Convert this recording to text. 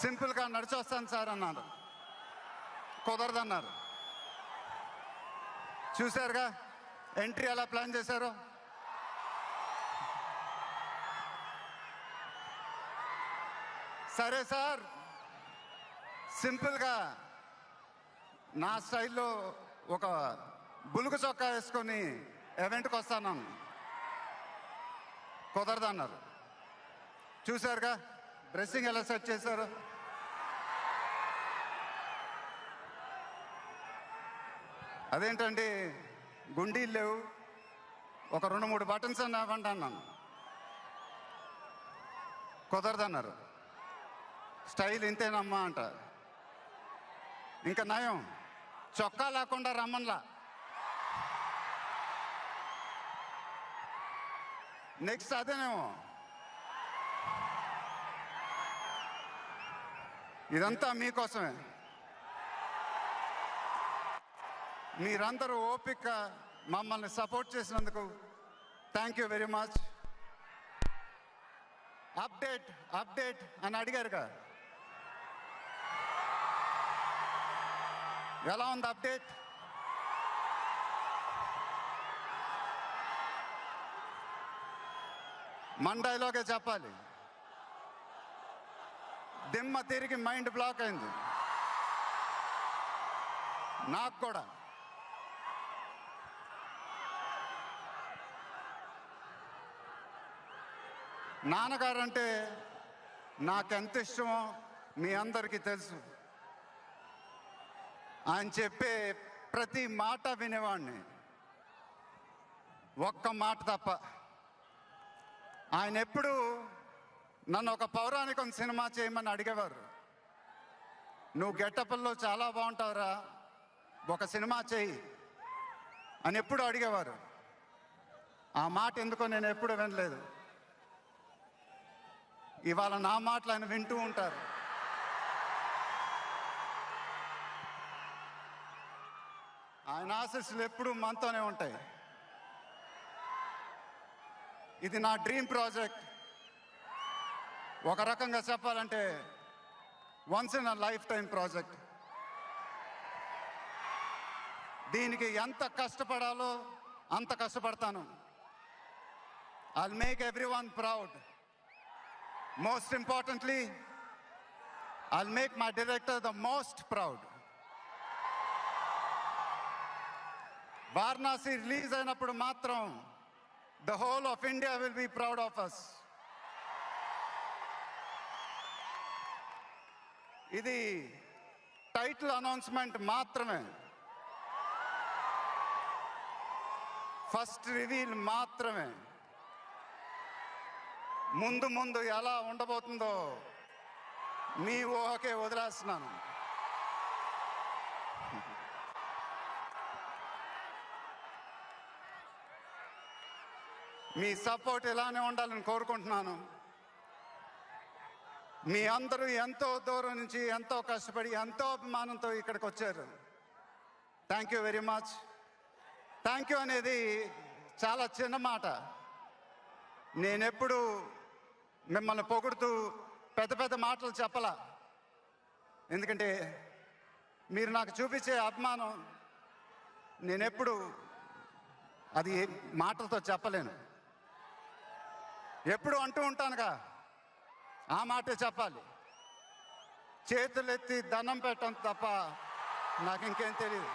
సింపుల్గా నడిచొస్తాను సార్ అన్నారు. కుదరదన్నారు. చూశారుగా ఎంట్రీ ఎలా ప్లాన్ చేశారు. సరే సార్, సింపుల్గా నా స్టైల్లో ఒక బులుగు చొక్కా వేసుకొని ఈవెంట్కి వస్తాను. కుదరదన్నారు. చూశారుగా డ్రెస్సింగ్ ఎలా సెట్ చేశారు. అదేంటండి గుండీలు లేవు, ఒక 2-3 బటన్స్ అన్న ఇవ్వండి అన్నాను. కుదరదన్నారు. స్టైల్ ఇంతేనమ్మా అంట. ఇంకా నయం, చొక్కా లేకుండా రమ్మన్లా. నెక్స్ట్ అదేనేమో. ఇదంతా మీకోసమే. మీరందరూ ఓపిక మమ్మల్ని సపోర్ట్ చేసినందుకు thank you very much. Update update అని అడిగారుగా, ఎలా ఉంది అప్డేట్? మన డైలాగే చెప్పాలి. దిమ్మ తిరిగి మైండ్ బ్లాక్ అయింది నాకు కూడా. నాన్నగారంటే నాకెంత ఇష్టమో మీ అందరికీ తెలుసు. ఆయన చెప్పే ప్రతి మాట వినేవాడిని, ఒక్క మాట తప్ప. ఆయన ఎప్పుడు నన్ను ఒక పౌరాణికం సినిమా చేయమని అడిగేవారు. నువ్వు గెటప్ల్లో చాలా బాగుంటావురా, ఒక సినిమా చేయి అని ఎప్పుడు అడిగేవారు. ఆ మాట ఎందుకో నేను ఎప్పుడు వినలేదు. ఇవాళ నా మాటలు ఆయన వింటూ ఉంటారు. ఆయన ఆశీస్సులు ఎప్పుడూ మనతోనే ఉంటాయి. ఇది నా డ్రీమ్ ప్రాజెక్ట్. ఒక రకంగా చెప్పాలంటే once in a life time project. దీనికి ఎంత కష్టపడాలో అంత కష్టపడతాను. I'll make everyone proud. Most importantly, I'll make my director the most proud. Varanasi release అయినప్పుడు మాత్రం the whole of India will be proud of us. ఇది title announcement మాత్రమే, first reveal మాత్రమే. ముందు ముందు ఎలా ఉండబోతుందో మీ ఊహకే వదిలేస్తున్నాను. మీ సపోర్ట్ ఇలానే ఉండాలని కోరుకుంటున్నాను. మీ అందరూ ఎంతో దూరం నుంచి ఎంతో కష్టపడి ఎంతో అభిమానంతో ఇక్కడికి వచ్చారు. Thank you very much. Thank you అనేది చాలా చిన్న మాట. నేనెప్పుడు మిమ్మల్ని పొగుడుతూ పెద్ద పెద్ద మాటలు చెప్పలా. ఎందుకంటే మీరు నాకు చూపించే అభిమానం నేనెప్పుడు అది మాటలతో చెప్పలేను. ఎప్పుడు అంటూ ఉంటానుగా, ఆ మాటే చెప్పాలి. చేతులెత్తి దండం పెట్టడం తప్ప నాకు ఇంకేం తెలియదు.